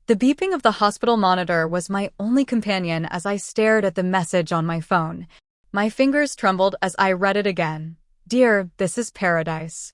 The beeping of the hospital monitor was my only companion as I stared at the message on my phone. My fingers trembled as I read it again. Dear, this is paradise.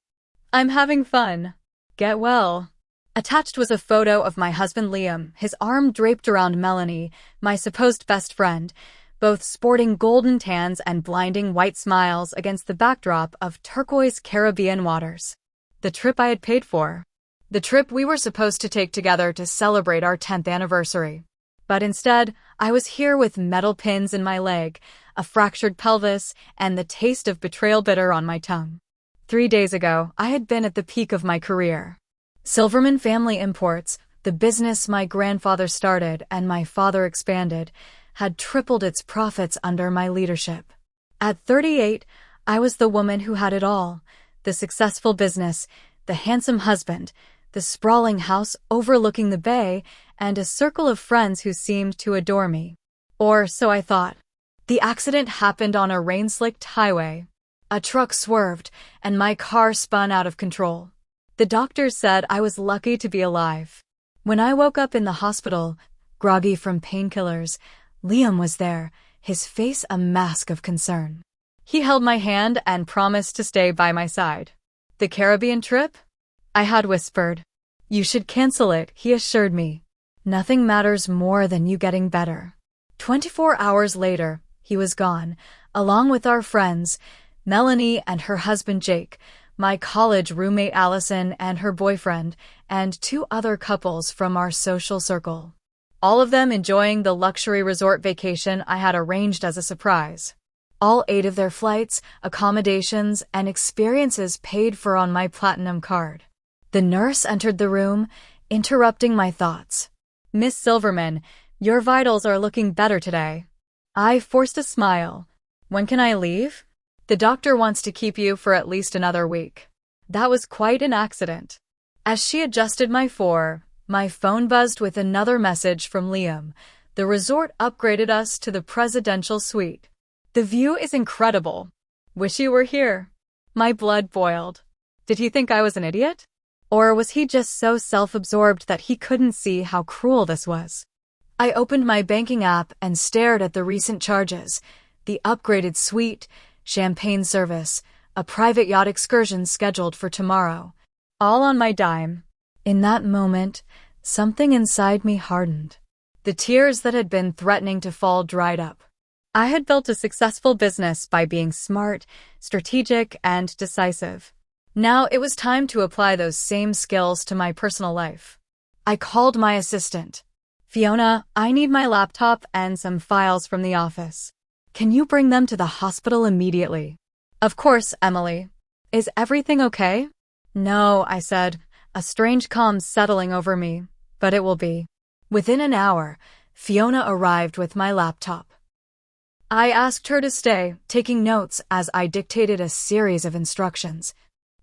I'm having fun. Get well. Attached was a photo of my husband Liam, his arm draped around Melanie, my supposed best friend, both sporting golden tans and blinding white smiles against the backdrop of turquoise Caribbean waters. The trip I had paid for. The trip we were supposed to take together to celebrate our 10th anniversary. But instead, I was here with metal pins in my leg, a fractured pelvis, and the taste of betrayal bitter on my tongue. 3 days ago, I had been at the peak of my career. Silverman Family Imports, the business my grandfather started and my father expanded, had tripled its profits under my leadership. At 38, I was the woman who had it all: the successful business, the handsome husband, the sprawling house overlooking the bay, and a circle of friends who seemed to adore me. Or so I thought. The accident happened on a rain-slicked highway. A truck swerved, and my car spun out of control. The doctors said I was lucky to be alive. When I woke up in the hospital, groggy from painkillers, Liam was there, his face a mask of concern. He held my hand and promised to stay by my side. The Caribbean trip? I had whispered. You should cancel it, he assured me. Nothing matters more than you getting better. 24 hours later, he was gone, along with our friends, Melanie and her husband Jake, my college roommate Allison and her boyfriend, and 2 other couples from our social circle. All of them enjoying the luxury resort vacation I had arranged as a surprise. All 8 of their flights, accommodations, and experiences paid for on my platinum card. The nurse entered the room, interrupting my thoughts. Miss Silverman, your vitals are looking better today. I forced a smile. When can I leave? The doctor wants to keep you for at least another week. That was quite an accident. As she adjusted my phone buzzed with another message from Liam. The resort upgraded us to the presidential suite. The view is incredible. Wish you were here. My blood boiled. Did he think I was an idiot? Or was he just so self-absorbed that he couldn't see how cruel this was? I opened my banking app and stared at the recent charges: the upgraded suite, champagne service, a private yacht excursion scheduled for tomorrow. All on my dime. In that moment, something inside me hardened. The tears that had been threatening to fall dried up. I had built a successful business by being smart, strategic, and decisive. Now it was time to apply those same skills to my personal life. I called my assistant. Fiona, I need my laptop and some files from the office. Can you bring them to the hospital immediately? Of course, Emily. Is everything okay? No, I said, a strange calm settling over me, but it will be. Within an hour, Fiona arrived with my laptop. I asked her to stay, taking notes as I dictated a series of instructions.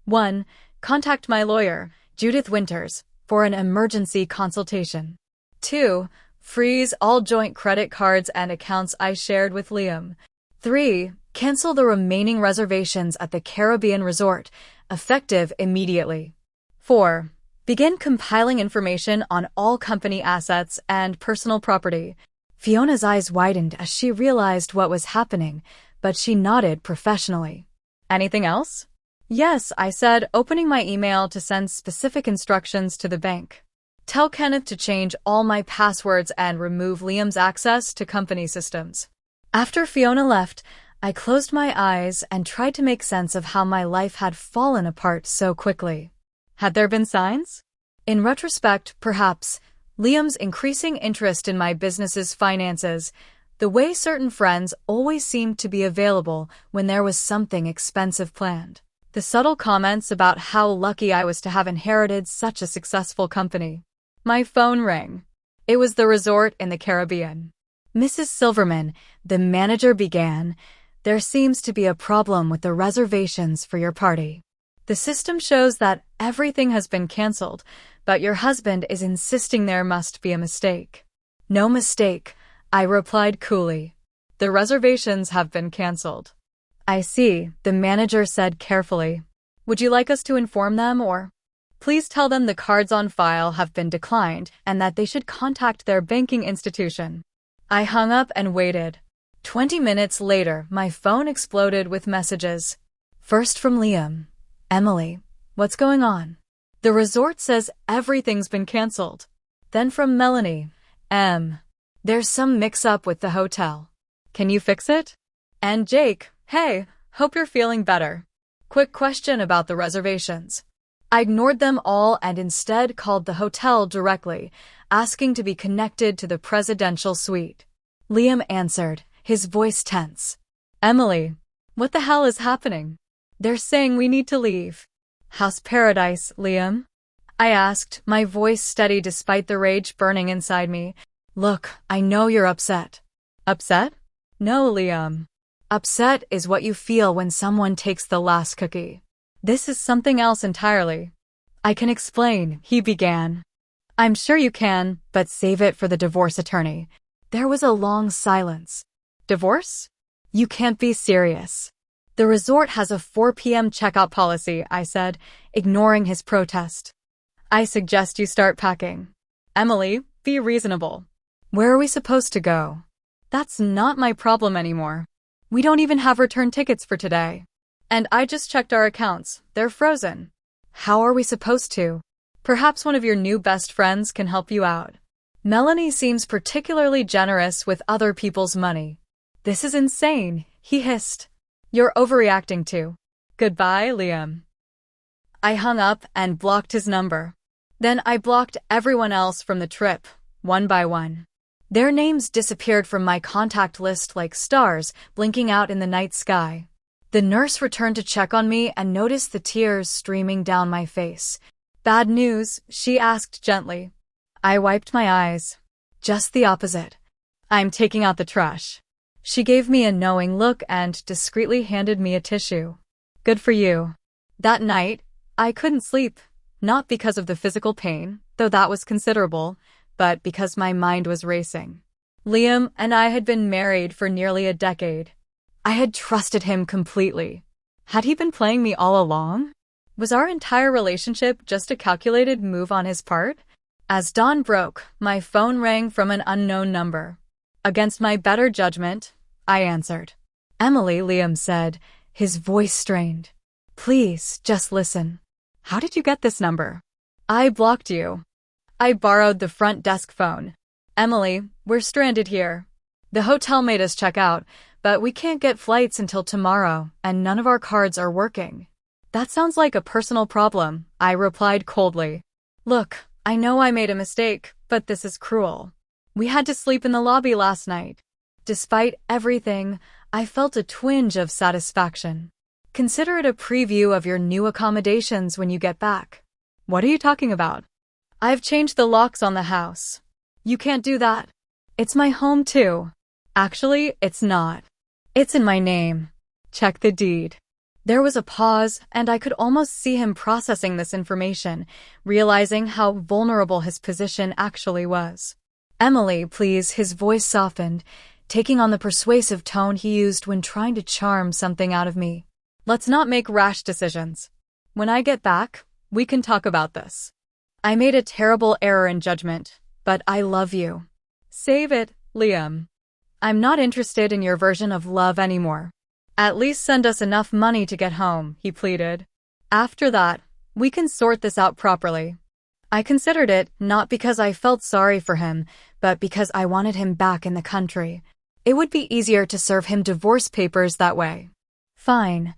1. Contact my lawyer, Judith Winters, for an emergency consultation. 2. Freeze all joint credit cards and accounts I shared with Liam. 3. Cancel the remaining reservations at the Caribbean resort, effective immediately. 4. Begin compiling information on all company assets and personal property. Fiona's eyes widened as she realized what was happening, but she nodded professionally. Anything else? Yes, I said, opening my email to send specific instructions to the bank. Tell Kenneth to change all my passwords and remove Liam's access to company systems. After Fiona left, I closed my eyes and tried to make sense of how my life had fallen apart so quickly. Had there been signs? In retrospect, perhaps, Liam's increasing interest in my business's finances, the way certain friends always seemed to be available when there was something expensive planned. The subtle comments about how lucky I was to have inherited such a successful company. My phone rang. It was the resort in the Caribbean. Mrs. Silverman, the manager began, there seems to be a problem with the reservations for your party. The system shows that everything has been canceled, but your husband is insisting there must be a mistake. No mistake, I replied coolly. The reservations have been canceled. I see, the manager said carefully. Would you like us to inform them or? Please tell them the cards on file have been declined and that they should contact their banking institution. I hung up and waited. 20 minutes later, my phone exploded with messages. First from Liam. Emily, what's going on? The resort says everything's been canceled. Then from Melanie. There's some mix-up with the hotel. Can you fix it? And Jake. Hey, hope you're feeling better. Quick question about the reservations. I ignored them all and instead called the hotel directly, asking to be connected to the presidential suite. Liam answered, his voice tense. Emily, what the hell is happening? They're saying we need to leave. How's paradise, Liam? I asked, my voice steady despite the rage burning inside me. Look, I know you're upset. Upset? No, Liam. Upset is what you feel when someone takes the last cookie. This is something else entirely. I can explain, he began. I'm sure you can, but save it for the divorce attorney. There was a long silence. Divorce? You can't be serious. The resort has a 4 p.m. checkout policy, I said, ignoring his protest. I suggest you start packing. Emily, be reasonable. Where are we supposed to go? That's not my problem anymore. We don't even have return tickets for today. And I just checked our accounts. They're frozen. How are we supposed to? Perhaps one of your new best friends can help you out. Melanie seems particularly generous with other people's money. This is insane, he hissed. You're overreacting too. Goodbye, Liam. I hung up and blocked his number. Then I blocked everyone else from the trip, one by one. Their names disappeared from my contact list like stars blinking out in the night sky. The nurse returned to check on me and noticed the tears streaming down my face. Bad news, she asked gently. I wiped my eyes. Just the opposite. I'm taking out the trash. She gave me a knowing look and discreetly handed me a tissue. Good for you. That night, I couldn't sleep, not because of the physical pain, though that was considerable, but because my mind was racing. Liam and I had been married for nearly a decade. I had trusted him completely. Had he been playing me all along? Was our entire relationship just a calculated move on his part? As dawn broke, my phone rang from an unknown number. Against my better judgment, I answered. Emily, Liam said, his voice strained. Please, just listen. How did you get this number? I blocked you. I borrowed the front desk phone. Emily, we're stranded here. The hotel made us check out, but we can't get flights until tomorrow, and none of our cards are working. That sounds like a personal problem, I replied coldly. Look, I know I made a mistake, but this is cruel. We had to sleep in the lobby last night. Despite everything, I felt a twinge of satisfaction. Consider it a preview of your new accommodations when you get back. What are you talking about? I've changed the locks on the house. You can't do that. It's my home too. Actually, it's not. It's in my name. Check the deed. There was a pause, and I could almost see him processing this information, realizing how vulnerable his position actually was. Emily, please, his voice softened, taking on the persuasive tone he used when trying to charm something out of me. Let's not make rash decisions. When I get back, we can talk about this. I made a terrible error in judgment, but I love you. Save it, Liam. I'm not interested in your version of love anymore. At least send us enough money to get home, he pleaded. After that, we can sort this out properly. I considered it not because I felt sorry for him, but because I wanted him back in the country. It would be easier to serve him divorce papers that way. Fine.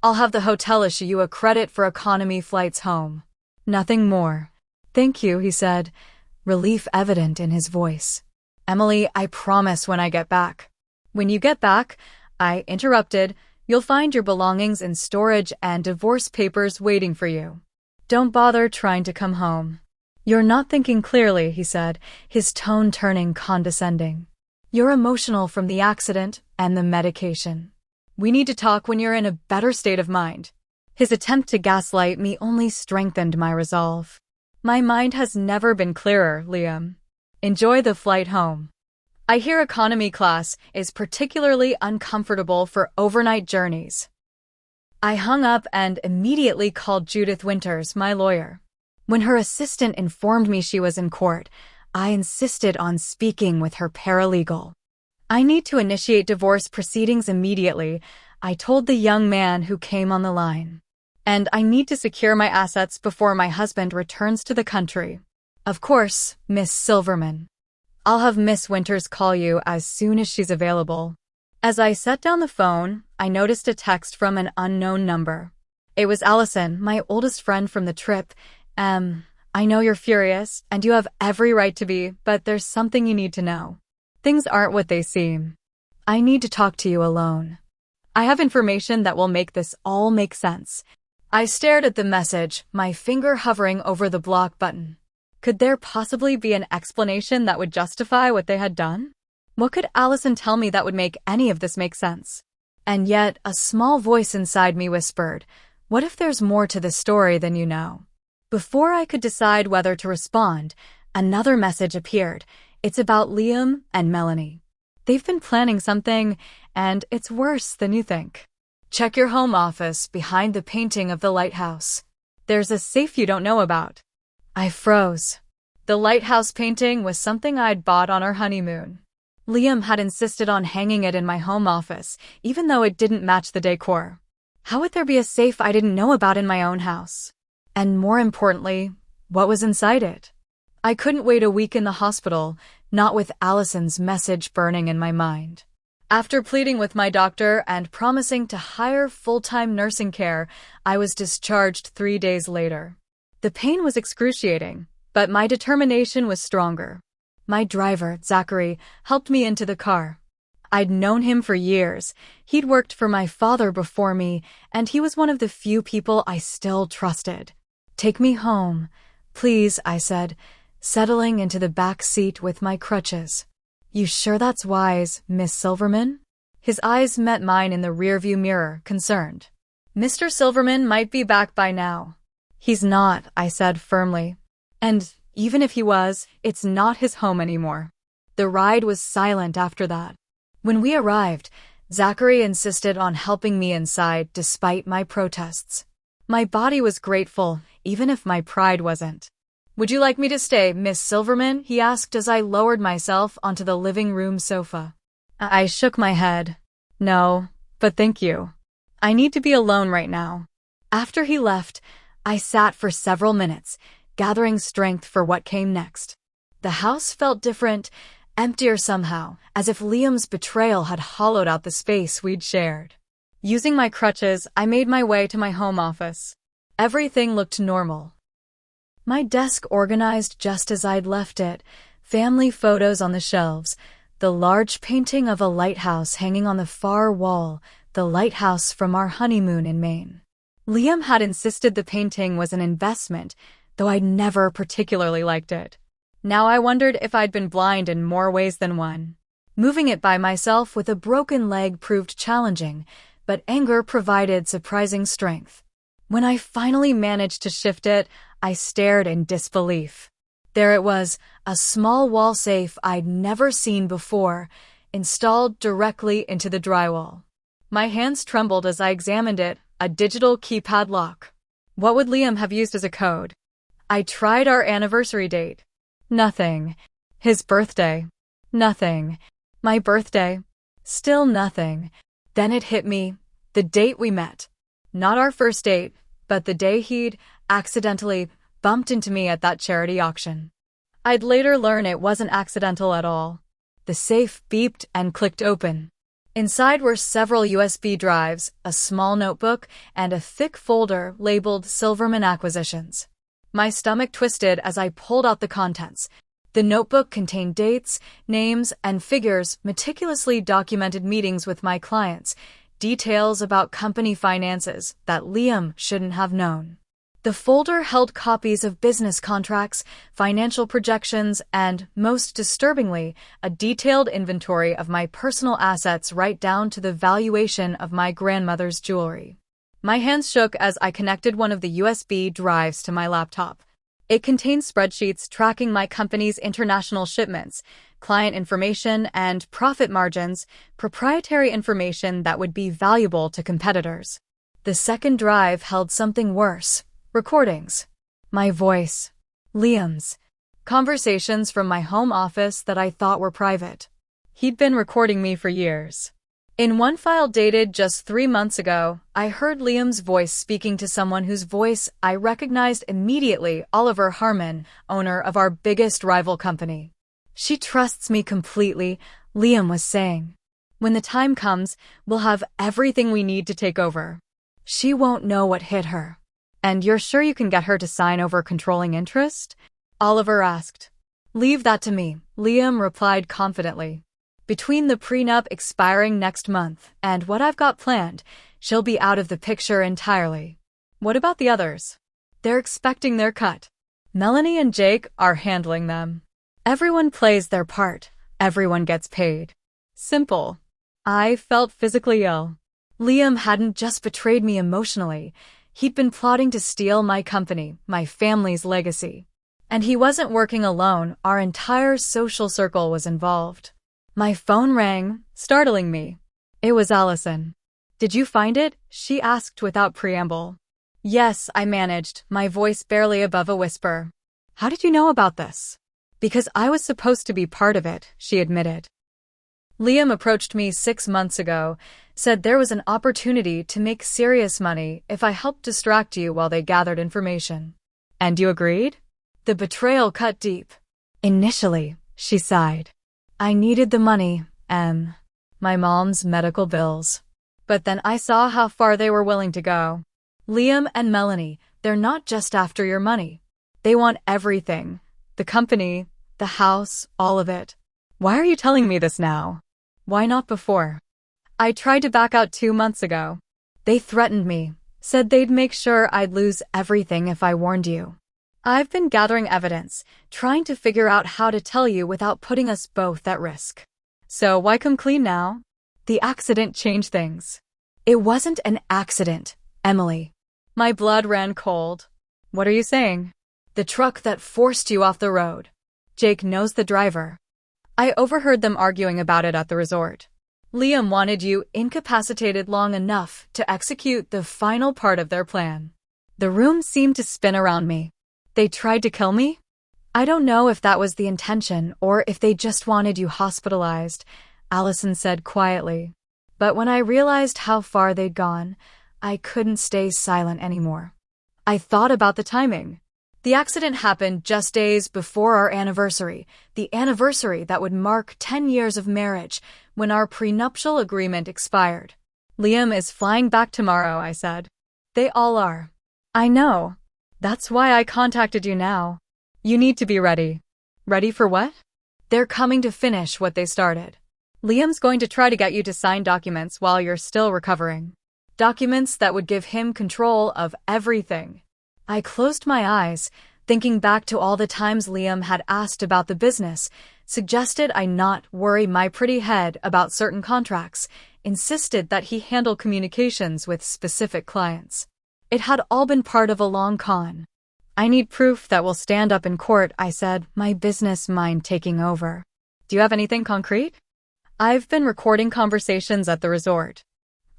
I'll have the hotel issue you a credit for economy flights home. Nothing more. Thank you, he said, relief evident in his voice. Emily, I promise when I get back. When you get back, I interrupted, you'll find your belongings in storage and divorce papers waiting for you. Don't bother trying to come home. You're not thinking clearly, he said, his tone turning condescending. You're emotional from the accident and the medication. We need to talk when you're in a better state of mind. His attempt to gaslight me only strengthened my resolve. My mind has never been clearer, Liam. Enjoy the flight home. I hear economy class is particularly uncomfortable for overnight journeys. I hung up and immediately called Judith Winters, my lawyer. When her assistant informed me she was in court, I insisted on speaking with her paralegal. I need to initiate divorce proceedings immediately, I told the young man who came on the line. And I need to secure my assets before my husband returns to the country. Of course, Miss Silverman. I'll have Miss Winters call you as soon as she's available. As I set down the phone, I noticed a text from an unknown number. It was Allison, my oldest friend from the trip. I know you're furious, and you have every right to be, but there's something you need to know. Things aren't what they seem. I need to talk to you alone. I have information that will make this all make sense. I stared at the message, my finger hovering over the block button. Could there possibly be an explanation that would justify what they had done? What could Allison tell me that would make any of this make sense? And yet, a small voice inside me whispered, what if there's more to this story than you know? Before I could decide whether to respond, another message appeared. It's about Liam and Melanie. They've been planning something, and it's worse than you think. Check your home office behind the painting of the lighthouse. There's a safe you don't know about. I froze. The lighthouse painting was something I'd bought on our honeymoon. Liam had insisted on hanging it in my home office, even though it didn't match the decor. How would there be a safe I didn't know about in my own house? And more importantly, what was inside it? I couldn't wait a week in the hospital, not with Allison's message burning in my mind. After pleading with my doctor and promising to hire full-time nursing care, I was discharged 3 days later. The pain was excruciating, but my determination was stronger. My driver, Zachary, helped me into the car. I'd known him for years. He'd worked for my father before me, and he was one of the few people I still trusted. Take me home, please, I said, settling into the back seat with my crutches. You sure that's wise, Miss Silverman? His eyes met mine in the rearview mirror, concerned. Mr. Silverman might be back by now. He's not, I said firmly. And even if he was, it's not his home anymore. The ride was silent after that. When we arrived, Zachary insisted on helping me inside despite my protests. My body was grateful, even if my pride wasn't. Would you like me to stay, Miss Silverman? He asked as I lowered myself onto the living room sofa. I shook my head. No, but thank you. I need to be alone right now. After he left, I sat for several minutes, gathering strength for what came next. The house felt different, emptier somehow, as if Liam's betrayal had hollowed out the space we'd shared. Using my crutches, I made my way to my home office. Everything looked normal. My desk organized just as I'd left it, family photos on the shelves, the large painting of a lighthouse hanging on the far wall, the lighthouse from our honeymoon in Maine. Liam had insisted the painting was an investment, though I'd never particularly liked it. Now I wondered if I'd been blind in more ways than one. Moving it by myself with a broken leg proved challenging, but anger provided surprising strength. When I finally managed to shift it, I stared in disbelief. There it was, a small wall safe I'd never seen before, installed directly into the drywall. My hands trembled as I examined it, a digital keypad lock. What would Liam have used as a code? I tried our anniversary date. Nothing. His birthday. Nothing. My birthday. Still nothing. Then it hit me. The date we met. Not our first date, but the day he'd accidentally bumped into me at that charity auction. I'd later learn it wasn't accidental at all. The safe beeped and clicked open. Inside were several USB drives, a small notebook, and a thick folder labeled Silverman Acquisitions. My stomach twisted as I pulled out the contents. The notebook contained dates, names, and figures, meticulously documented meetings with my clients, details about company finances that Liam shouldn't have known. The folder held copies of business contracts, financial projections, and, most disturbingly, a detailed inventory of my personal assets right down to the valuation of my grandmother's jewelry. My hands shook as I connected one of the USB drives to my laptop. It contained spreadsheets tracking my company's international shipments, client information, and profit margins, proprietary information that would be valuable to competitors. The second drive held something worse. Recordings. My voice. Liam's. Conversations from my home office that I thought were private. He'd been recording me for years. In one file dated just 3 months ago, I heard Liam's voice speaking to someone whose voice I recognized immediately: Oliver Harmon, owner of our biggest rival company. She trusts me completely, Liam was saying. When the time comes, we'll have everything we need to take over. She won't know what hit her. And you're sure you can get her to sign over controlling interest? Oliver asked. Leave that to me, Liam replied confidently. Between the prenup expiring next month and what I've got planned, she'll be out of the picture entirely. What about the others? They're expecting their cut. Melanie and Jake are handling them. Everyone plays their part. Everyone gets paid. Simple. I felt physically ill. Liam hadn't just betrayed me emotionally. He'd been plotting to steal my company, my family's legacy. And he wasn't working alone. Our entire social circle was involved. My phone rang, startling me. It was Allison. Did you find it? She asked without preamble. Yes, I managed, my voice barely above a whisper. How did you know about this? Because I was supposed to be part of it, she admitted. Liam approached me 6 months ago, said there was an opportunity to make serious money if I helped distract you while they gathered information. And you agreed? The betrayal cut deep. Initially, she sighed. I needed the money, my mom's medical bills. But then I saw how far they were willing to go. Liam and Melanie, they're not just after your money. They want everything. The company, the house, all of it. Why are you telling me this now? Why not before? I tried to back out 2 months ago. They threatened me, said they'd make sure I'd lose everything if I warned you. I've been gathering evidence, trying to figure out how to tell you without putting us both at risk. So why come clean now? The accident changed things. It wasn't an accident, Emily. My blood ran cold. What are you saying? The truck that forced you off the road. Jake knows the driver. I overheard them arguing about it at the resort. Liam wanted you incapacitated long enough to execute the final part of their plan. The room seemed to spin around me. They tried to kill me? I don't know if that was the intention or if they just wanted you hospitalized, Allison said quietly. But when I realized how far they'd gone, I couldn't stay silent anymore. I thought about the timing. The accident happened just days before our anniversary, the anniversary that would mark 10 years of marriage when our prenuptial agreement expired. Liam is flying back tomorrow, I said. They all are. I know. That's why I contacted you now. You need to be ready. Ready for what? They're coming to finish what they started. Liam's going to try to get you to sign documents while you're still recovering. Documents that would give him control of everything. I closed my eyes, thinking back to all the times Liam had asked about the business, suggested I not worry my pretty head about certain contracts, insisted that he handle communications with specific clients. It had all been part of a long con. I need proof that will stand up in court, I said, my business mind taking over. Do you have anything concrete? I've been recording conversations at the resort.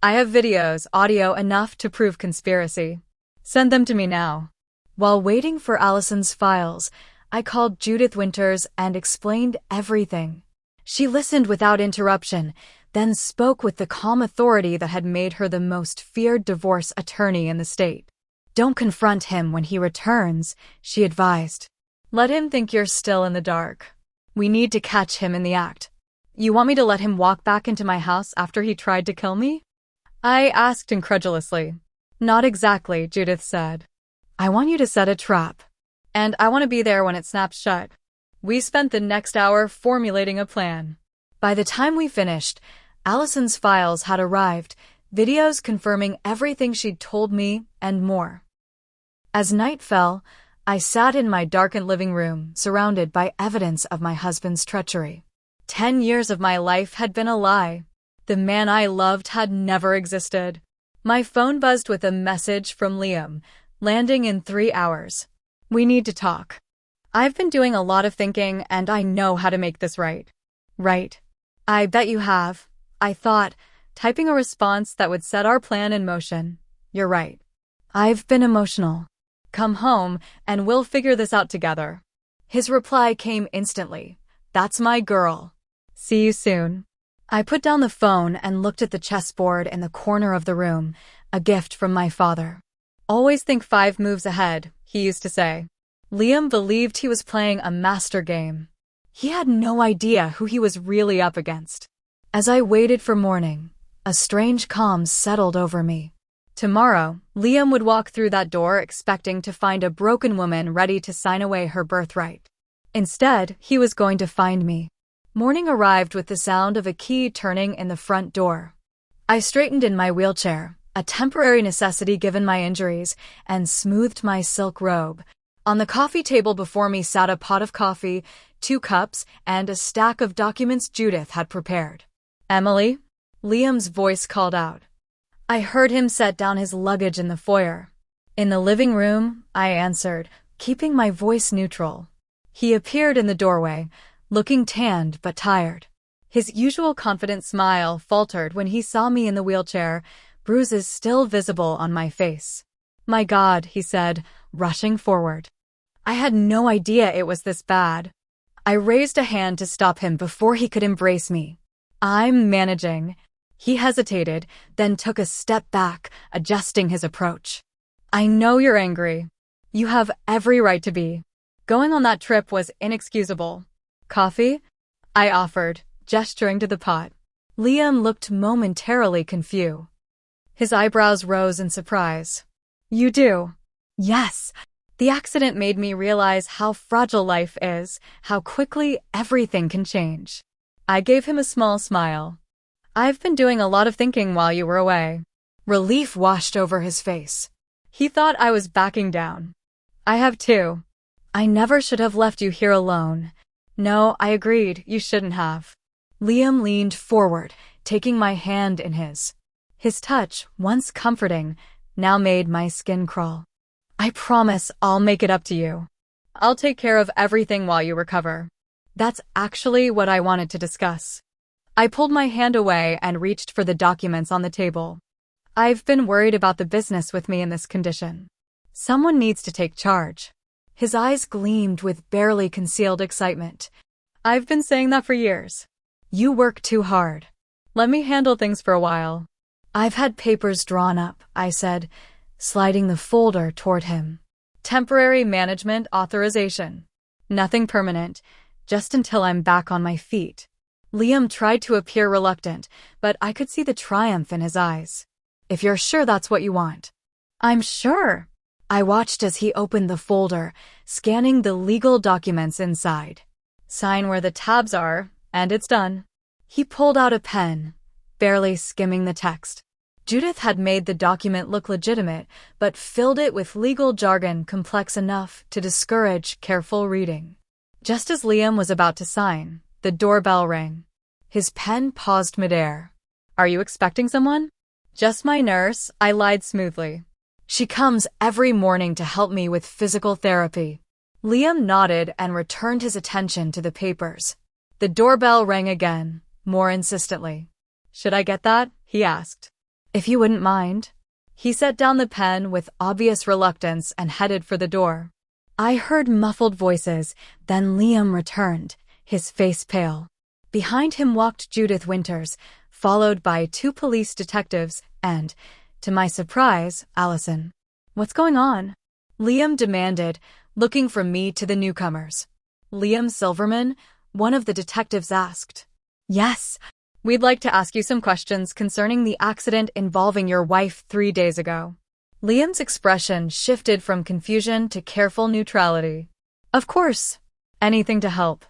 I have videos, audio enough to prove conspiracy. Send them to me now. While waiting for Allison's files, I called Judith Winters and explained everything. She listened without interruption, then spoke with the calm authority that had made her the most feared divorce attorney in the state. Don't confront him when he returns, she advised. Let him think you're still in the dark. We need to catch him in the act. You want me to let him walk back into my house after he tried to kill me? I asked incredulously. Not exactly, Judith said. I want you to set a trap. And I want to be there when it snaps shut. We spent the next hour formulating a plan. By the time we finished, Allison's files had arrived, videos confirming everything she'd told me and more. As night fell, I sat in my darkened living room, surrounded by evidence of my husband's treachery. 10 years of my life had been a lie. The man I loved had never existed. My phone buzzed with a message from Liam, landing in 3 hours. We need to talk. I've been doing a lot of thinking, and I know how to make this right. Right. I bet you have. I thought, typing a response that would set our plan in motion. You're right. I've been emotional. Come home, and we'll figure this out together. His reply came instantly. That's my girl. See you soon. I put down the phone and looked at the chessboard in the corner of the room, a gift from my father. Always think 5 moves ahead, he used to say. Liam believed he was playing a master game. He had no idea who he was really up against. As I waited for morning, a strange calm settled over me. Tomorrow, Liam would walk through that door expecting to find a broken woman ready to sign away her birthright. Instead, he was going to find me. Morning arrived with the sound of a key turning in the front door. I straightened in my wheelchair, a temporary necessity given my injuries, and smoothed my silk robe. On the coffee table before me sat a pot of coffee, 2 cups, and a stack of documents Judith had prepared. Emily? Liam's voice called out. I heard him set down his luggage in the foyer. In the living room, I answered, keeping my voice neutral. He appeared in the doorway, looking tanned but tired. His usual confident smile faltered when he saw me in the wheelchair, bruises still visible on my face. My God, he said, rushing forward. I had no idea it was this bad. I raised a hand to stop him before he could embrace me. I'm managing. He hesitated, then took a step back, adjusting his approach. I know you're angry. You have every right to be. Going on that trip was inexcusable. Coffee? I offered, gesturing to the pot. Liam looked momentarily confused. His eyebrows rose in surprise. You do? Yes. The accident made me realize how fragile life is, how quickly everything can change. I gave him a small smile. I've been doing a lot of thinking while you were away. Relief washed over his face. He thought I was backing down. I have too. I never should have left you here alone. No, I agreed, you shouldn't have. Liam leaned forward, taking my hand in his. His touch, once comforting, now made my skin crawl. I promise I'll make it up to you. I'll take care of everything while you recover. That's actually what I wanted to discuss. I pulled my hand away and reached for the documents on the table. I've been worried about the business with me in this condition. Someone needs to take charge. His eyes gleamed with barely concealed excitement. I've been saying that for years. You work too hard. Let me handle things for a while. I've had papers drawn up, I said, sliding the folder toward him. Temporary management authorization. Nothing permanent, just until I'm back on my feet. Liam tried to appear reluctant, but I could see the triumph in his eyes. If you're sure that's what you want. I'm sure. I watched as he opened the folder, scanning the legal documents inside. Sign where the tabs are, and it's done. He pulled out a pen, barely skimming the text. Judith had made the document look legitimate, but filled it with legal jargon complex enough to discourage careful reading. Just as Liam was about to sign, the doorbell rang. His pen paused midair. Are you expecting someone? Just my nurse, I lied smoothly. She comes every morning to help me with physical therapy. Liam nodded and returned his attention to the papers. The doorbell rang again, more insistently. Should I get that? He asked. If you wouldn't mind. He set down the pen with obvious reluctance and headed for the door. I heard muffled voices, then Liam returned, his face pale. Behind him walked Judith Winters, followed by 2 police detectives and, to my surprise, Allison. What's going on? Liam demanded, looking from me to the newcomers. Liam Silverman, one of the detectives asked. Yes. We'd like to ask you some questions concerning the accident involving your wife 3 days ago. Liam's expression shifted from confusion to careful neutrality. Of course. Anything to help.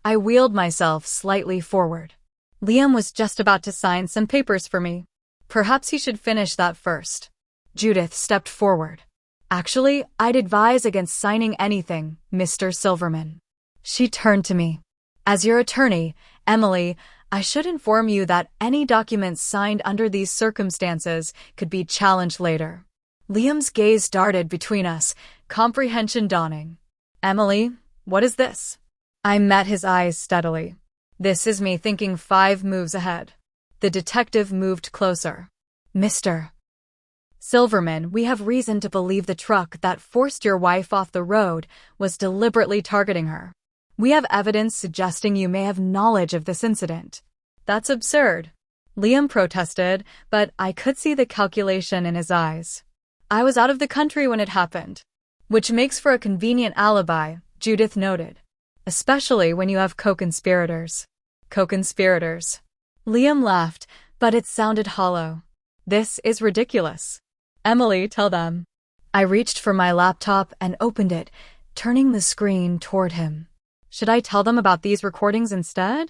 I wheeled myself slightly forward. Liam was just about to sign some papers for me. Perhaps he should finish that first. Judith stepped forward. Actually, I'd advise against signing anything, Mr. Silverman. She turned to me. As your attorney, Emily, I should inform you that any documents signed under these circumstances could be challenged later. Liam's gaze darted between us, comprehension dawning. Emily, what is this? I met his eyes steadily. This is me thinking 5 moves ahead. The detective moved closer. Mr. Silverman, we have reason to believe the truck that forced your wife off the road was deliberately targeting her. We have evidence suggesting you may have knowledge of this incident. That's absurd. Liam protested, but I could see the calculation in his eyes. I was out of the country when it happened. Which makes for a convenient alibi, Judith noted. Especially when you have co-conspirators. Co-conspirators. Liam laughed, but it sounded hollow. This is ridiculous. Emily, tell them. I reached for my laptop and opened it, turning the screen toward him. Should I tell them about these recordings instead?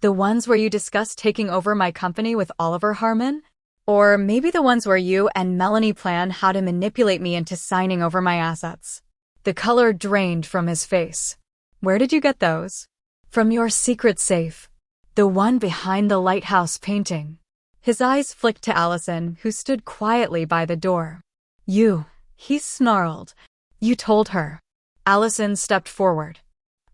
The ones where you discussed taking over my company with Oliver Harmon? Or maybe the ones where you and Melanie plan how to manipulate me into signing over my assets. The color drained from his face. Where did you get those? From your secret safe. The one behind the lighthouse painting. His eyes flicked to Allison, who stood quietly by the door. You, he snarled. You told her. Allison stepped forward.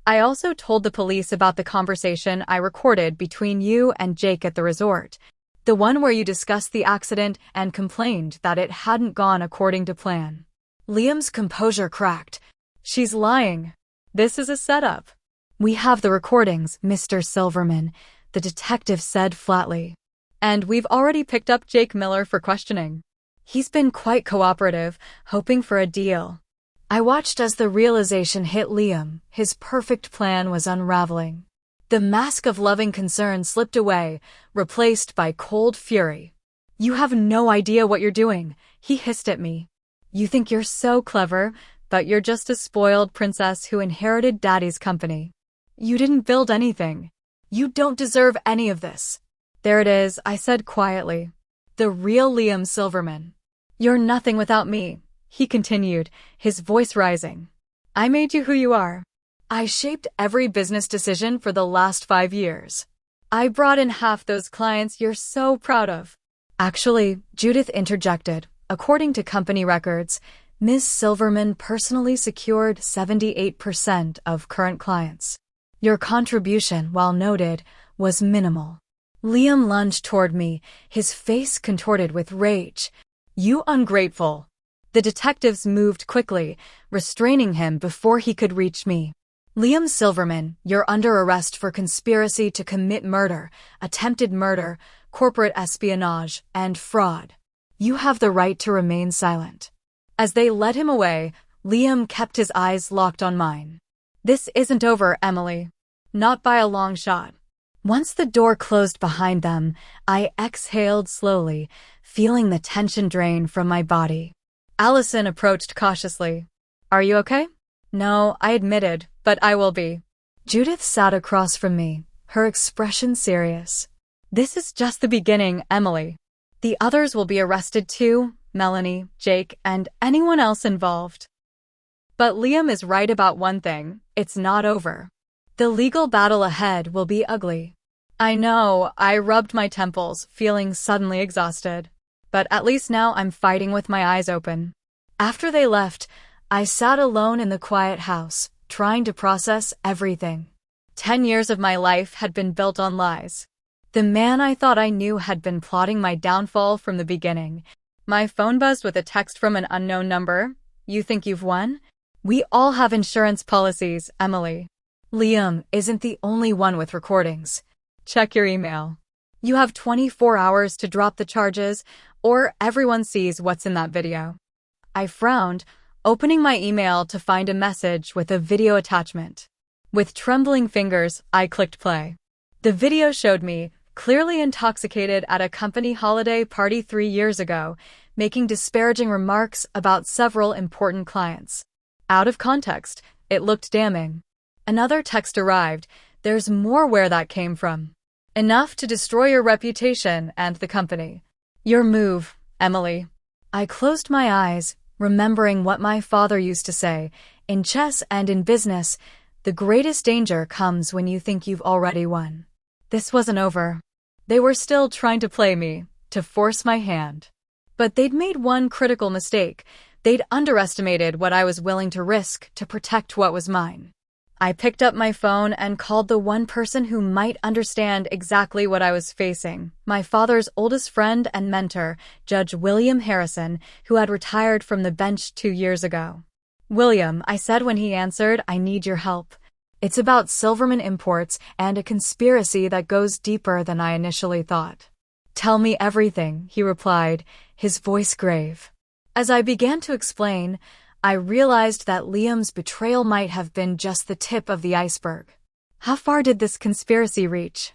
I also told the police about the conversation I recorded between you and Jake at the resort. The one where you discussed the accident and complained that it hadn't gone according to plan. Liam's composure cracked. She's lying. This is a setup. We have the recordings, Mr. Silverman, the detective said flatly. And we've already picked up Jake Miller for questioning. He's been quite cooperative, hoping for a deal. I watched as the realization hit Liam. His perfect plan was unraveling. The mask of loving concern slipped away, replaced by cold fury. You have no idea what you're doing, he hissed at me. You think you're so clever, but you're just a spoiled princess who inherited daddy's company. You didn't build anything. You don't deserve any of this. There it is, I said quietly. The real Liam Silverman. You're nothing without me, he continued, his voice rising. I made you who you are. I shaped every business decision for the last 5 years. I brought in half those clients you're so proud of. Actually, Judith interjected, according to company records, Ms. Silverman personally secured 78% of current clients. Your contribution, while noted, was minimal. Liam lunged toward me, his face contorted with rage. You ungrateful. The detectives moved quickly, restraining him before he could reach me. Liam Silverman, you're under arrest for conspiracy to commit murder, attempted murder, corporate espionage, and fraud. You have the right to remain silent. As they led him away, Liam kept his eyes locked on mine. This isn't over, Emily. Not by a long shot. Once the door closed behind them, I exhaled slowly, feeling the tension drain from my body. Allison approached cautiously. Are you okay? No, I admitted, but I will be. Judith sat across from me, her expression serious. This is just the beginning, Emily. The others will be arrested too, Melanie, Jake, and anyone else involved. But Liam is right about one thing, it's not over. The legal battle ahead will be ugly. I know, I rubbed my temples, feeling suddenly exhausted. But at least now I'm fighting with my eyes open. After they left, I sat alone in the quiet house, trying to process everything. 10 years of my life had been built on lies. The man I thought I knew had been plotting my downfall from the beginning. My phone buzzed with a text from an unknown number. You think you've won? We all have insurance policies, Emily. Liam isn't the only one with recordings. Check your email. You have 24 hours to drop the charges, or everyone sees what's in that video. I frowned, opening my email to find a message with a video attachment. With trembling fingers, I clicked play. The video showed me, clearly intoxicated at a company holiday party 3 years ago, making disparaging remarks about several important clients. Out of context, it looked damning. Another text arrived. There's more where that came from. Enough to destroy your reputation and the company. Your move, Emily. I closed my eyes, remembering what my father used to say, in chess and in business, the greatest danger comes when you think you've already won. This wasn't over. They were still trying to play me, to force my hand. But they'd made one critical mistake. They'd underestimated what I was willing to risk to protect what was mine. I picked up my phone and called the one person who might understand exactly what I was facing, my father's oldest friend and mentor, Judge William Harrison, who had retired from the bench 2 years ago. "William," I said when he answered, "I need your help. It's about Silverman Imports and a conspiracy that goes deeper than I initially thought." "Tell me everything," he replied, his voice grave. As I began to explain, I realized that Liam's betrayal might have been just the tip of the iceberg. How far did this conspiracy reach?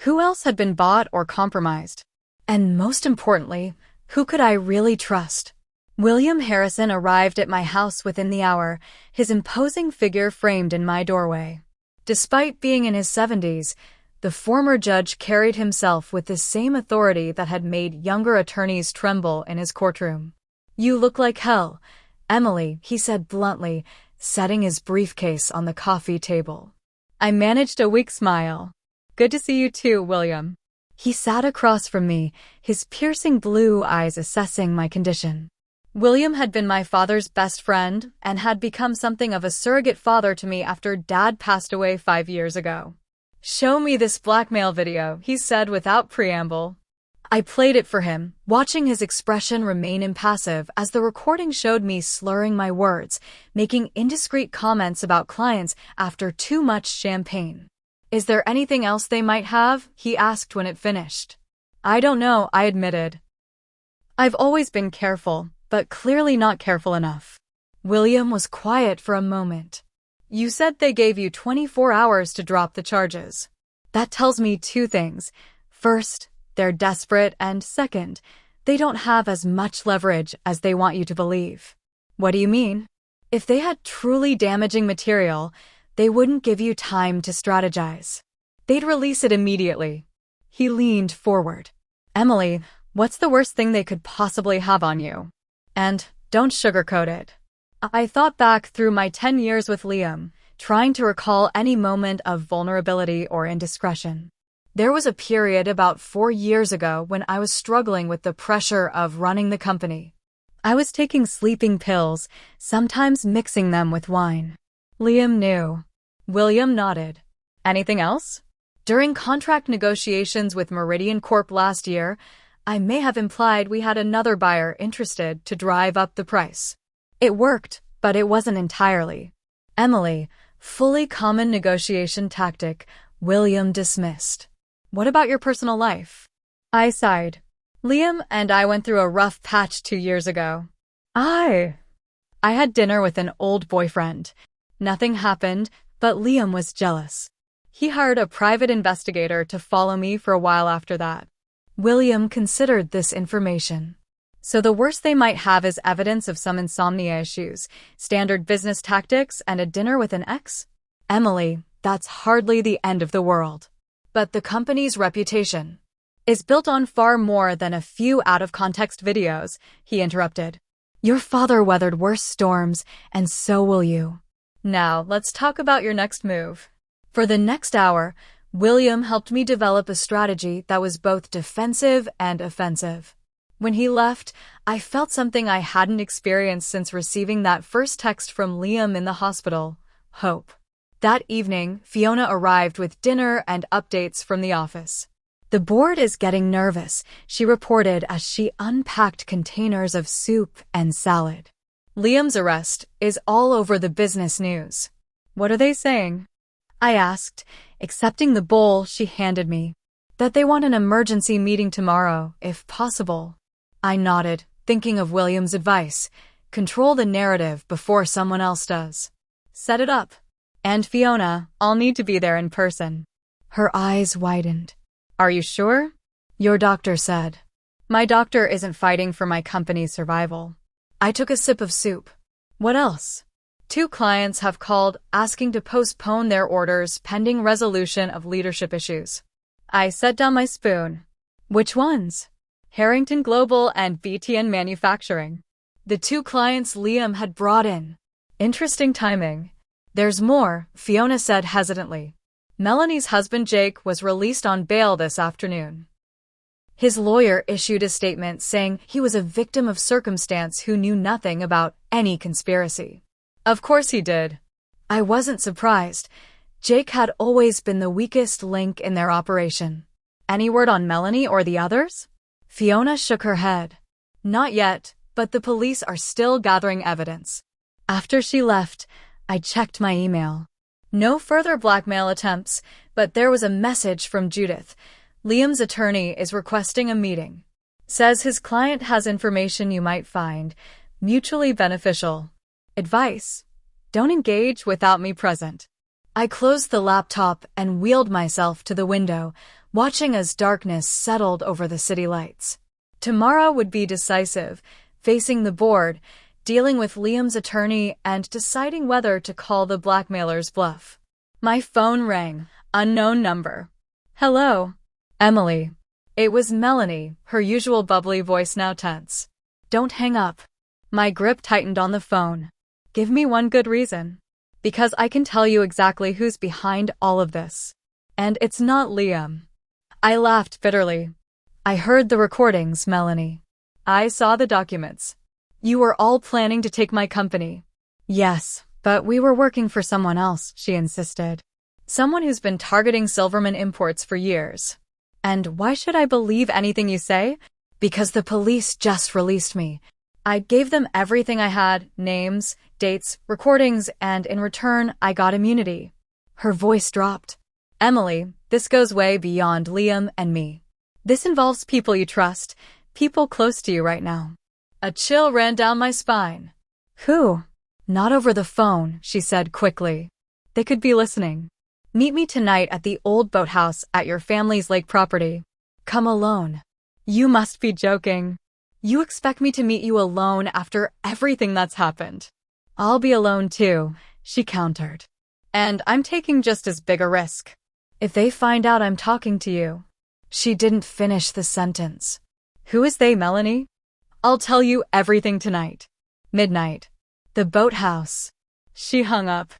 Who else had been bought or compromised? And most importantly, who could I really trust? William Harrison arrived at my house within the hour, his imposing figure framed in my doorway. Despite being in his 70s, the former judge carried himself with the same authority that had made younger attorneys tremble in his courtroom. "You look like hell, Emily," he said bluntly, setting his briefcase on the coffee table. I managed a weak smile. "Good to see you too, William." He sat across from me, his piercing blue eyes assessing my condition. William had been my father's best friend and had become something of a surrogate father to me after Dad passed away 5 years ago. "Show me this blackmail video," he said without preamble. I played it for him, watching his expression remain impassive as the recording showed me slurring my words, making indiscreet comments about clients after too much champagne. "Is there anything else they might have?" he asked when it finished. "I don't know," I admitted. "I've always been careful, but clearly not careful enough." William was quiet for a moment. "You said they gave you 24 hours to drop the charges. That tells me two things. First, they're desperate, and second, they don't have as much leverage as they want you to believe." "What do you mean?" "If they had truly damaging material, they wouldn't give you time to strategize. They'd release it immediately." He leaned forward. "Emily, what's the worst thing they could possibly have on you? And don't sugarcoat it." I thought back through my 10 years with Liam, trying to recall any moment of vulnerability or indiscretion. There was a period about 4 years ago when I was struggling with the pressure of running the company. I was taking sleeping pills, sometimes mixing them with wine. Liam knew. William nodded. "Anything else?" "During contract negotiations with Meridian Corp last year, I may have implied we had another buyer interested to drive up the price. It worked, but it wasn't entirely." "Emily, fully common negotiation tactic," William dismissed. "What about your personal life?" I sighed. "Liam and I went through a rough patch 2 years ago. I had dinner with an old boyfriend. Nothing happened, but Liam was jealous. He hired a private investigator to follow me for a while after that." William considered this information. "So the worst they might have is evidence of some insomnia issues, standard business tactics, and a dinner with an ex?" "Emily, that's hardly the end of the world. But the company's reputation is built on far more than a few out-of-context videos," he interrupted. "Your father weathered worse storms, and so will you. Now, let's talk about your next move." For the next hour, William helped me develop a strategy that was both defensive and offensive. When he left, I felt something I hadn't experienced since receiving that first text from Liam in the hospital: hope. That evening, Fiona arrived with dinner and updates from the office. "The board is getting nervous," she reported as she unpacked containers of soup and salad. "Liam's arrest is all over the business news." "What are they saying?" I asked, accepting the bowl she handed me. "That they want an emergency meeting tomorrow, if possible." I nodded, thinking of William's advice: control the narrative before someone else does. "Set it up. And Fiona, I'll need to be there in person." Her eyes widened. "Are you sure?" "Your doctor said." "My doctor isn't fighting for my company's survival." I took a sip of soup. "What else?" "2 clients have called asking to postpone their orders pending resolution of leadership issues." I set down my spoon. "Which ones?" "Harrington Global and BTN Manufacturing." The 2 clients Liam had brought in. Interesting timing. "There's more," Fiona said hesitantly. "Melanie's husband Jake was released on bail this afternoon. His lawyer issued a statement saying he was a victim of circumstance who knew nothing about any conspiracy." "Of course he did." I wasn't surprised. Jake had always been the weakest link in their operation. Any word on Melanie or the others? Fiona shook her head. Not yet, but the police are still gathering evidence. After she left, I checked my email. No further blackmail attempts, but there was a message from Judith. Liam's attorney is requesting a meeting. Says his client has information you might find mutually beneficial. Advice: don't engage without me present. I closed the laptop and wheeled myself to the window, watching as darkness settled over the city lights. Tomorrow would be decisive, facing the board, dealing with Liam's attorney, and deciding whether to call the blackmailer's bluff. My phone rang. Unknown number. Hello. Emily. It was Melanie, her usual bubbly voice now tense. Don't hang up. My grip tightened on the phone. Give me one good reason. Because I can tell you exactly who's behind all of this. And it's not Liam. I laughed bitterly. I heard the recordings, Melanie. I saw the documents. You were all planning to take my company. Yes, but we were working for someone else, she insisted. Someone who's been targeting Silverman imports for years. And why should I believe anything you say? Because the police just released me. I gave them everything I had, names, dates, recordings, and in return, I got immunity. Her voice dropped. Emily, this goes way beyond Liam and me. This involves people you trust, people close to you right now. A chill ran down my spine. Who? Not over the phone, she said quickly. They could be listening. Meet me tonight at the old boathouse at your family's lake property. Come alone. You must be joking. You expect me to meet you alone after everything that's happened. I'll be alone too, she countered. And I'm taking just as big a risk. If they find out I'm talking to you. She didn't finish the sentence. Who is they, Melanie? I'll tell you everything tonight. Midnight. The boathouse. She hung up.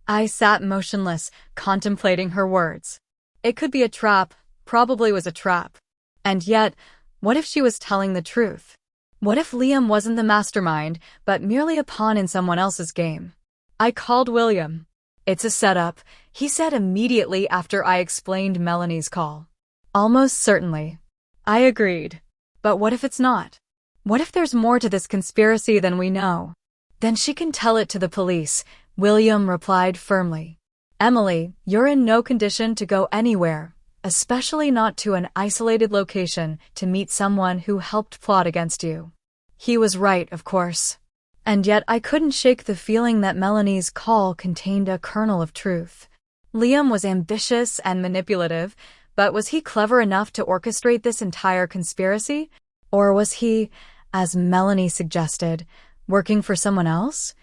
I sat motionless, contemplating her words. It could be a trap, probably was a trap. And yet, what if she was telling the truth? What if Liam wasn't the mastermind, but merely a pawn in someone else's game? I called William. It's a setup, he said immediately after I explained Melanie's call. Almost certainly. I agreed. But what if it's not? What if there's more to this conspiracy than we know? Then she can tell it to the police, William replied firmly. Emily, you're in no condition to go anywhere, especially not to an isolated location to meet someone who helped plot against you. He was right, of course. And yet I couldn't shake the feeling that Melanie's call contained a kernel of truth. Liam was ambitious and manipulative, but was he clever enough to orchestrate this entire conspiracy? Or was he, as Melanie suggested, working for someone else?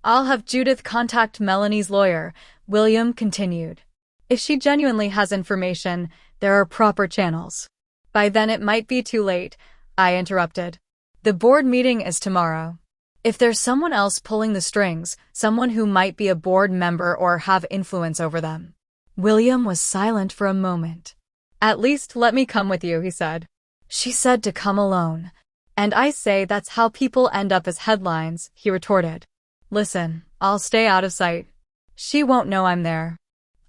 I'll have Judith contact Melanie's lawyer, William continued. If she genuinely has information, there are proper channels. By then it might be too late, I interrupted. The board meeting is tomorrow. If there's someone else pulling the strings, someone who might be a board member or have influence over them. William was silent for a moment. At least let me come with you, he said. She said to come alone. And I say that's how people end up as headlines, he retorted. Listen, I'll stay out of sight. She won't know I'm there.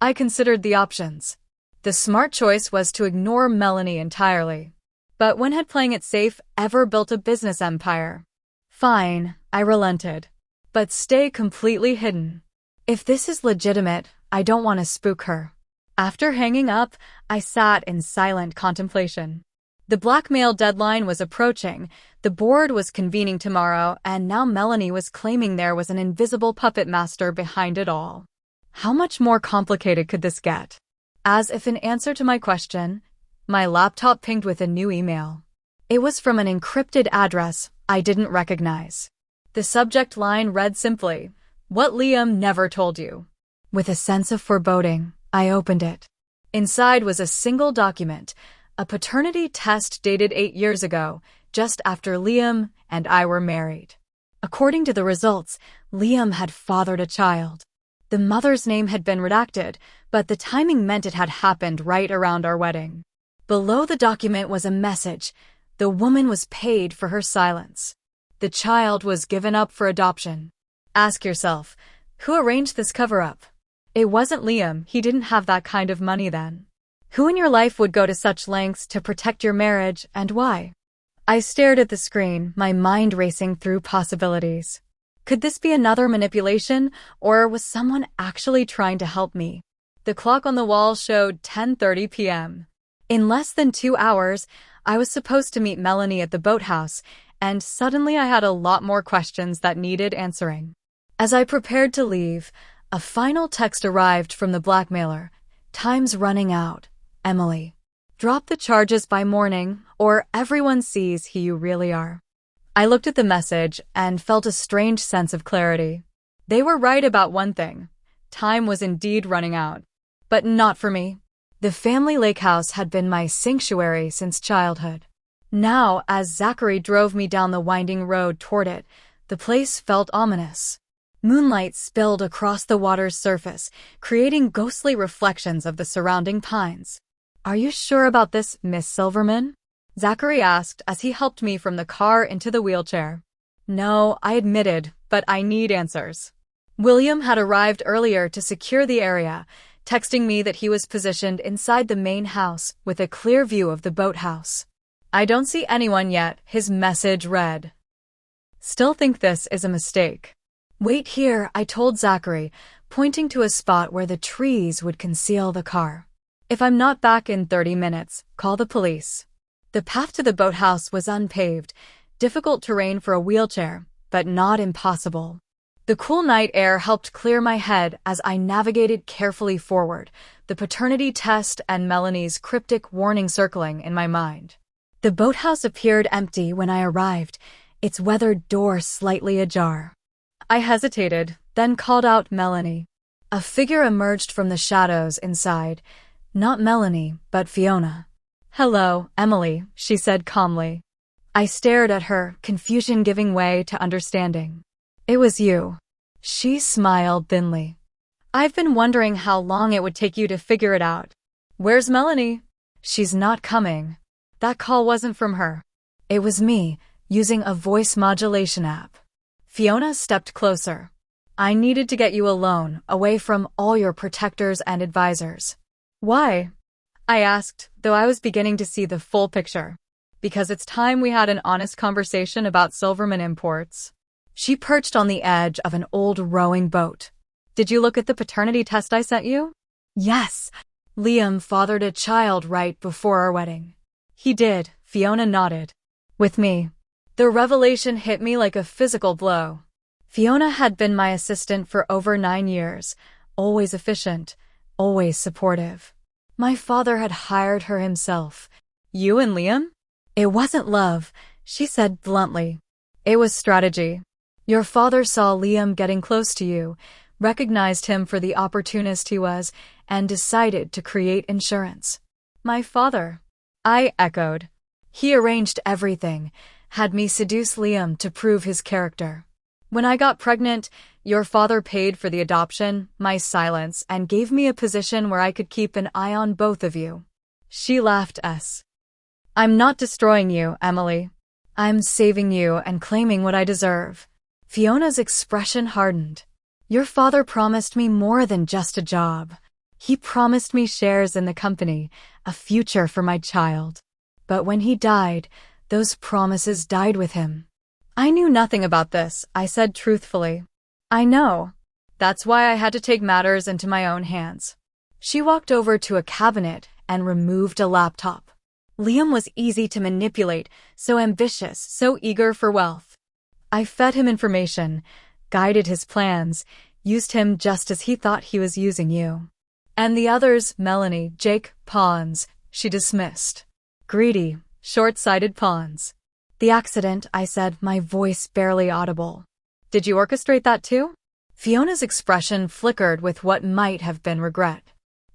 I considered the options. The smart choice was to ignore Melanie entirely. But when had playing it safe ever built a business empire? Fine, I relented. But stay completely hidden. If this is legitimate, I don't want to spook her. After hanging up, I sat in silent contemplation. The blackmail deadline was approaching, the board was convening tomorrow, and now Melanie was claiming there was an invisible puppet master behind it all. How much more complicated could this get? As if in answer to my question, my laptop pinged with a new email. It was from an encrypted address I didn't recognize. The subject line read simply, "What Liam never told you." With a sense of foreboding, I opened it. Inside was a single document, a paternity test dated 8 years ago, just after Liam and I were married. According to the results, Liam had fathered a child. The mother's name had been redacted, but the timing meant it had happened right around our wedding. Below the document was a message. The woman was paid for her silence. The child was given up for adoption. Ask yourself, Who arranged this cover-up? It wasn't Liam, he didn't have that kind of money then. Who in your life would go to such lengths to protect your marriage, and why? I stared at the screen, my mind racing through possibilities. Could this be another manipulation, or was someone actually trying to help me? The clock on the wall showed 10:30 p.m. In less than 2 hours, I was supposed to meet Melanie at the boathouse, and suddenly I had a lot more questions that needed answering. As I prepared to leave, a final text arrived from the blackmailer. Time's running out, Emily. Drop the charges by morning, or everyone sees who you really are. I looked at the message and felt a strange sense of clarity. They were right about one thing. Time was indeed running out. But not for me. The family lake house had been my sanctuary since childhood. Now, as Zachary drove me down the winding road toward it, the place felt ominous. Moonlight spilled across the water's surface, creating ghostly reflections of the surrounding pines. Are you sure about this, Miss Silverman? Zachary asked as he helped me from the car into the wheelchair. No, I admitted, but I need answers. William had arrived earlier to secure the area, texting me that he was positioned inside the main house with a clear view of the boathouse. I don't see anyone yet, his message read. Still think this is a mistake. Wait here, I told Zachary, pointing to a spot where the trees would conceal the car. If I'm not back in 30 minutes, call the police. The path to the boathouse was unpaved, difficult terrain for a wheelchair, but not impossible. The cool night air helped clear my head as I navigated carefully forward, the paternity test and Melanie's cryptic warning circling in my mind. The boathouse appeared empty when I arrived, its weathered door slightly ajar. I hesitated, then called out Melanie. A figure emerged from the shadows inside. Not Melanie, but Fiona. Hello, Emily, she said calmly. I stared at her, confusion giving way to understanding. It was you. She smiled thinly. I've been wondering how long it would take you to figure it out. Where's Melanie? She's not coming. That call wasn't from her. It was me, using a voice modulation app. Fiona stepped closer. I needed to get you alone, away from all your protectors and advisors. Why? I asked, though I was beginning to see the full picture. Because it's time we had an honest conversation about Silverman imports. She perched on the edge of an old rowing boat. Did you look at the paternity test I sent you? Yes. Liam fathered a child right before our wedding. He did, Fiona nodded. With me. The revelation hit me like a physical blow. Fiona had been my assistant for over 9 years, always efficient, always supportive. My father had hired her himself. You and Liam? It wasn't love, she said bluntly. It was strategy. Your father saw Liam getting close to you, recognized him for the opportunist he was, and decided to create insurance. My father? I echoed. He arranged everything, had me seduce Liam to prove his character. When I got pregnant, your father paid for the adoption, my silence, and gave me a position where I could keep an eye on both of you. She laughed. I'm not destroying you, Emily. I'm saving you and claiming what I deserve. Fiona's expression hardened. Your father promised me more than just a job. He promised me shares in the company, a future for my child. But when he died, those promises died with him. I knew nothing about this, I said truthfully. I know. That's why I had to take matters into my own hands. She walked over to a cabinet and removed a laptop. Liam was easy to manipulate, so ambitious, so eager for wealth. I fed him information, guided his plans, used him just as he thought he was using you. And the others, Melanie, Jake, pawns, she dismissed. Greedy, short-sighted pawns. The accident, I said, my voice barely audible. Did you orchestrate that too? Fiona's expression flickered with what might have been regret.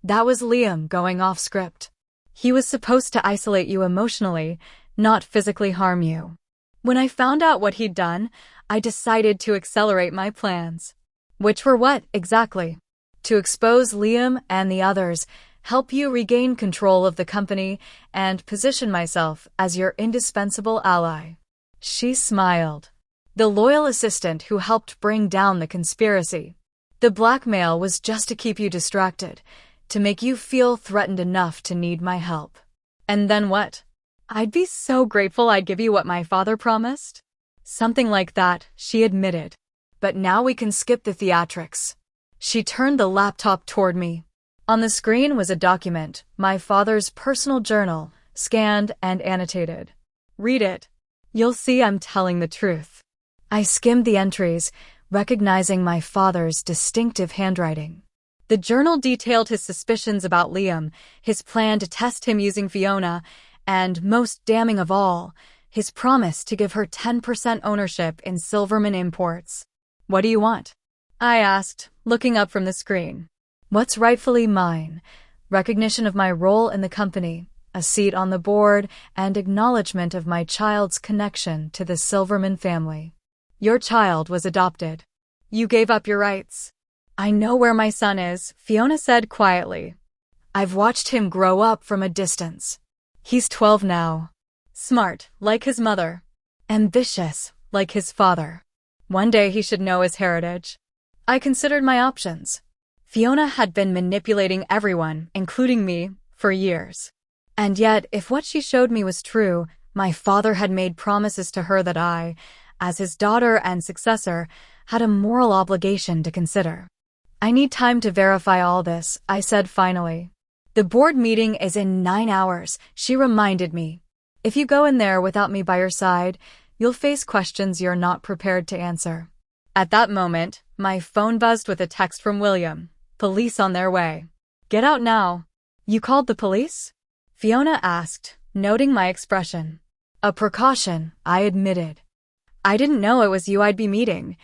That was Liam going off script. He was supposed to isolate you emotionally, not physically harm you. When I found out what he'd done, I decided to accelerate my plans. Which were what, exactly? To expose Liam and the others, help you regain control of the company, and position myself as your indispensable ally. She smiled. The loyal assistant who helped bring down the conspiracy. The blackmail was just to keep you distracted, to make you feel threatened enough to need my help. And then what? I'd be so grateful I'd give you what my father promised. Something like that, she admitted. But now we can skip the theatrics. She turned the laptop toward me. On the screen was a document, my father's personal journal, scanned and annotated. Read it. You'll see I'm telling the truth. I skimmed the entries, recognizing my father's distinctive handwriting. The journal detailed his suspicions about Liam, his plan to test him using Fiona, and, most damning of all, his promise to give her 10% ownership in Silverman Imports. What do you want? I asked, looking up from the screen. What's rightfully mine? Recognition of my role in the company, a seat on the board, and acknowledgement of my child's connection to the Silverman family. Your child was adopted. You gave up your rights. I know where my son is, Fiona said quietly. I've watched him grow up from a distance. He's 12 now. Smart, like his mother. Ambitious, like his father. One day he should know his heritage. I considered my options. Fiona had been manipulating everyone, including me, for years. And yet, if what she showed me was true, my father had made promises to her that I, as his daughter and successor, had a moral obligation to consider. I need time to verify all this, I said finally. The board meeting is in 9 hours, she reminded me. If you go in there without me by your side, you'll face questions you're not prepared to answer. At that moment, my phone buzzed with a text from William. Police on their way. Get out now. You called the police? Fiona asked, noting my expression. A precaution, I admitted. I didn't know it was you I'd be meeting.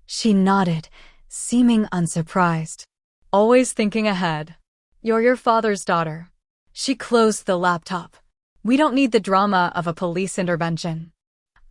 She nodded, seeming unsurprised. Always thinking ahead. You're your father's daughter. She closed the laptop. We don't need the drama of a police intervention.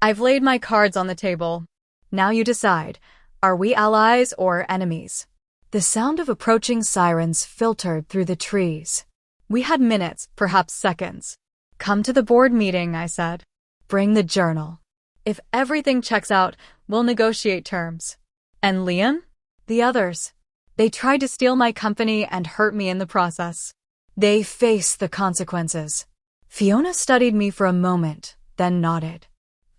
I've laid my cards on the table. Now you decide. Are we allies or enemies? The sound of approaching sirens filtered through the trees. We had minutes, perhaps seconds. Come to the board meeting, I said. Bring the journal. If everything checks out, we'll negotiate terms. And Liam? The others. They tried to steal my company and hurt me in the process. They face the consequences. Fiona studied me for a moment, then nodded.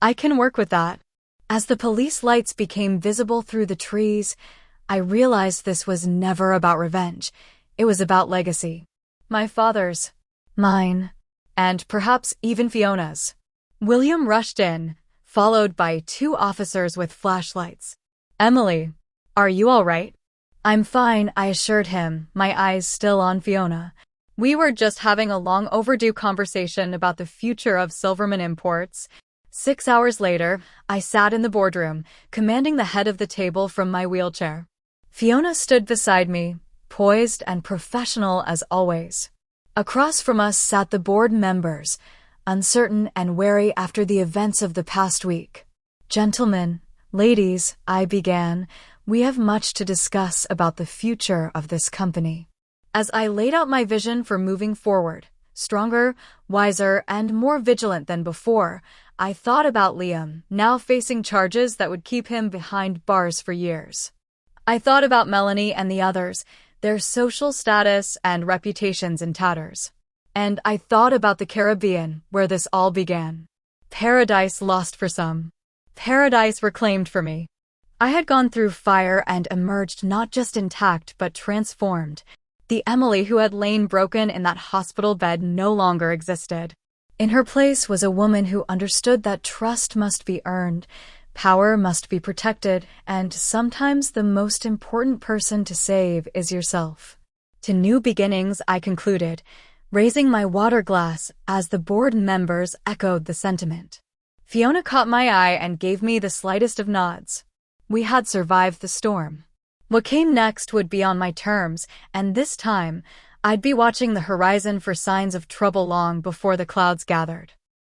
I can work with that. As the police lights became visible through the trees, I realized this was never about revenge. It was about legacy. My father's, mine, and perhaps even Fiona's. William rushed in, followed by 2 officers with flashlights. Emily, are you all right? I'm fine, I assured him, my eyes still on Fiona. We were just having a long overdue conversation about the future of Silverman Imports. 6 hours later, I sat in the boardroom, commanding the head of the table from my wheelchair. Fiona stood beside me, poised and professional as always. Across from us sat the board members, uncertain and wary after the events of the past week. Gentlemen, ladies, I began, we have much to discuss about the future of this company. As I laid out my vision for moving forward, stronger, wiser, and more vigilant than before, I thought about Liam, now facing charges that would keep him behind bars for years. I thought about Melanie and the others, their social status and reputations in tatters. And I thought about the Caribbean, where this all began. Paradise lost for some. Paradise reclaimed for me. I had gone through fire and emerged not just intact but transformed. The Emily who had lain broken in that hospital bed no longer existed. In her place was a woman who understood that trust must be earned, power must be protected, and sometimes the most important person to save is yourself. To new beginnings, I concluded, raising my water glass as the board members echoed the sentiment. Fiona caught my eye and gave me the slightest of nods. We had survived the storm. What came next would be on my terms, and this time, I'd be watching the horizon for signs of trouble long before the clouds gathered.